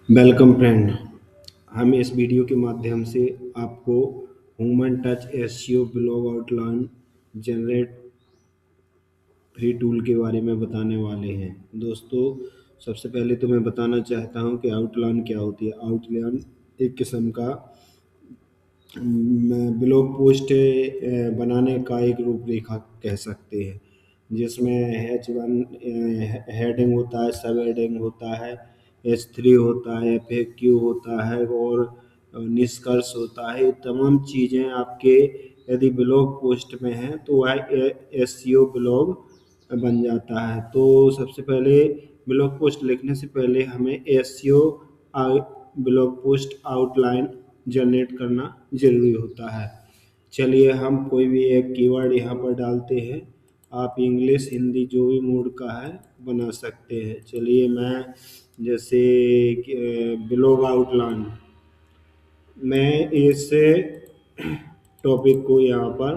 Welcome friend. हम इस video के माध्यम से आपको human touch SEO blog outline generate free tool के बारे में बताने वाले हैं। दोस्तों, सबसे पहले तो मैं बताना चाहता हूं कि आउटलाइन क्या होती है। आउटलाइन एक किस्म का ब्लॉग पोस्ट बनाने का एक रूपरेखा कह सकते हैं, जिसमें H1 हेडिंग होता है, सब हेडिंग होता है, H3 होता है, FAQ होता है और निष्कर्ष होता है। ये तमाम चीज़ें आपके यदि ब्लॉग पोस्ट में हैं तो वह एसईओ ब्लॉग बन जाता है। तो सबसे पहले ब्लॉग पोस्ट लिखने से पहले हमें SEO blog post outline generate करना ज़रूरी होता है। चलिए हम कोई भी एक कीवर्ड यहाँ पर डालते हैं। आप इंग्लिश हिंदी जो भी मूड का है बना सकते हैं। चलिए मैं जैसे ब्लॉग आउटलाइन मैं इस टॉपिक को यहाँ पर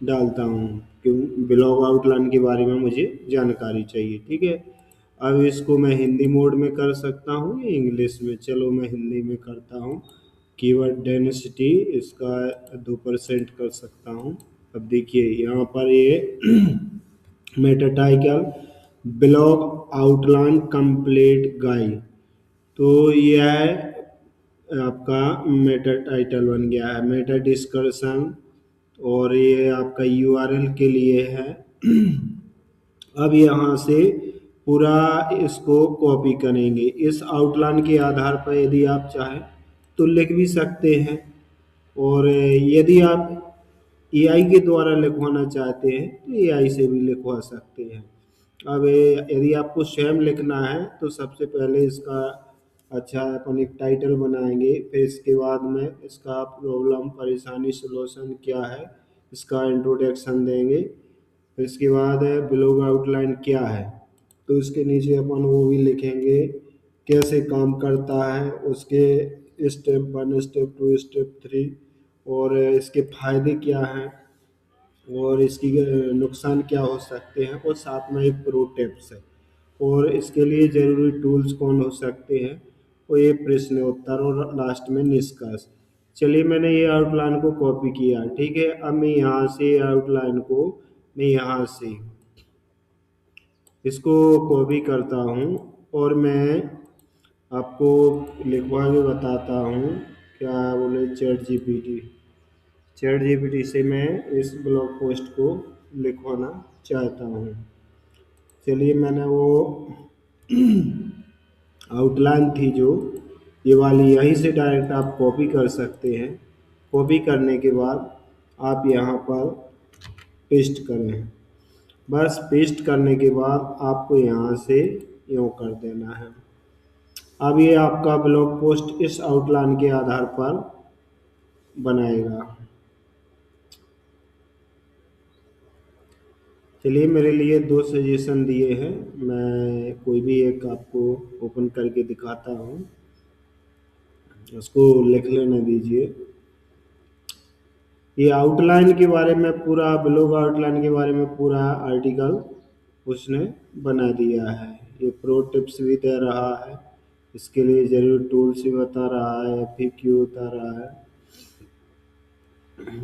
डालता हूँ क्यों ब्लॉग आउटलाइन के बारे में मुझे जानकारी चाहिए। ठीक है, अब इसको मैं हिंदी मोड में कर सकता हूँ या इंग्लिश में। चलो मैं हिंदी में करता हूँ। कीवर्ड डेंसिटी इसका 2% कर सकता हूँ। अब देखिए यहाँ पर ये Meta title blog outline complete guide, तो यह आपका मेटा टाइटल बन गया है। मेटा डिस्कशन और ये आपका यूआरएल के लिए है। अब यहाँ से पूरा इसको कॉपी करेंगे। इस आउटलाइन के आधार पर यदि आप चाहें तो लिख भी सकते हैं, और यदि आप एआई के द्वारा लिखवाना चाहते हैं तो एआई से भी लिखवा सकते हैं। अब यदि आपको स्वयं लिखना है तो सबसे पहले इसका अच्छा अपन एक टाइटल बनाएंगे, फिर इसके बाद में इसका प्रॉब्लम परेशानी सॉल्यूशन क्या है इसका इंट्रोडक्शन देंगे। फिर इसके बाद है ब्लॉग आउटलाइन क्या है, तो इसके नीचे अपन वो भी लिखेंगे कैसे काम करता है, उसके स्टेप 1 स्टेप 2 स्टेप 3 और इसके फायदे क्या हैं और इसकी नुकसान क्या हो सकते हैं, और साथ में एक प्रो टिप्स है और इसके लिए ज़रूरी टूल्स कौन हो सकते हैं, और ये प्रश्न उत्तर और लास्ट में निष्कर्ष। चलिए मैंने ये आउटलाइन को कॉपी किया। ठीक है, अब मैं यहाँ से आउटलाइन को मैं यहाँ से इसको कॉपी करता हूँ और मैं आपको लिखवा के बताता हूँ। क्या बोले, चैट जीपीटी से मैं इस ब्लॉग पोस्ट को लिखवाना चाहता हूँ। चलिए मैंने वो आउटलाइन थी जो ये वाली, यहीं से डायरेक्ट आप कॉपी कर सकते हैं। कॉपी करने के बाद आप यहाँ पर पेस्ट करें। बस पेस्ट करने के बाद आपको यहाँ से यूँ कर देना है। अब ये आपका ब्लॉग पोस्ट इस आउटलाइन के आधार पर बनाएगा। चलिए मेरे लिए दो सजेशन दिए हैं, मैं कोई भी एक आपको ओपन करके दिखाता हूँ, उसको लिख लेने दीजिए। ये आउटलाइन के बारे में पूरा ब्लॉग आउटलाइन के बारे में पूरा आर्टिकल उसने बना दिया है। ये प्रो टिप्स भी दे रहा है, इसके लिए जरूर टूल्स भी बता रहा है, FAQ बता रहा है,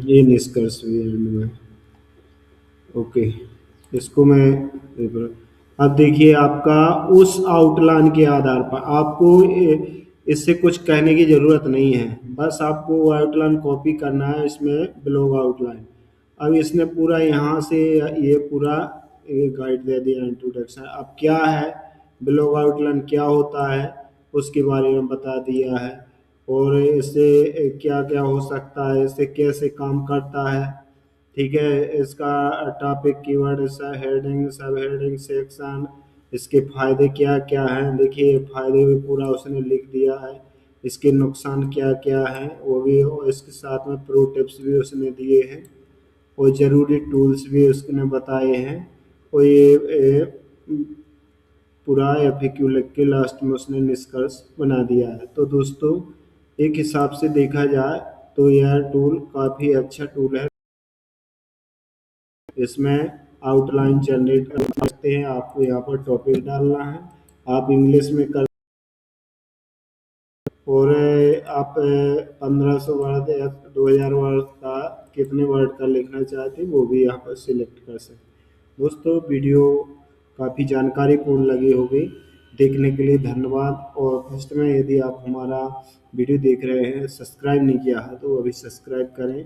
ये निष्कर्ष भी एंड में। ओके, इसको मैं अब देखिए आपका उस आउटलाइन के आधार पर आपको इससे कुछ कहने की ज़रूरत नहीं है, बस आपको वो आउटलाइन कॉपी करना है इसमें ब्लॉग आउटलाइन। अब इसने पूरा यहाँ से ये पूरा ये गाइड दे दिया, इंट्रोडक्शन। अब क्या है ब्लॉग आउटलाइन, क्या होता है उसके बारे में बता दिया है, और इससे क्या क्या हो सकता है, इससे कैसे काम करता है। ठीक है, इसका टॉपिक कीवर्ड हेडिंग सब हेडिंग सेक्शन, इसके फायदे क्या क्या हैं, देखिए फायदे भी पूरा उसने लिख दिया है। इसके नुकसान क्या क्या हैं वो भी, और इसके साथ में प्रो टिप्स भी उसने दिए हैं और ज़रूरी टूल्स भी उसने बताए हैं। और ये पूरा FAQ लिख के लास्ट में उसने निष्कर्ष बना दिया है। तो दोस्तों, एक हिसाब से देखा जाए तो यह टूल काफ़ी अच्छा टूल है। इसमें आउटलाइन जनरेट कर सकते हैं। आपको यहाँ पर टॉपिक डालना है, आप इंग्लिश में कर और आप 1500 वर्ड या 2000 वर्ड का कितने वर्ड का लिखना चाहते हैं वो भी यहाँ पर सिलेक्ट कर सकते हैं। दोस्तों वीडियो काफ़ी जानकारीपूर्ण लगी होगी, देखने के लिए धन्यवाद। और फर्स्ट में यदि आप हमारा वीडियो देख रहे हैं, सब्सक्राइब नहीं किया है तो अभी सब्सक्राइब करें,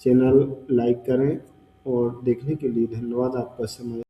चैनल लाइक करें। और देखने के लिए धन्यवाद, आपका समय।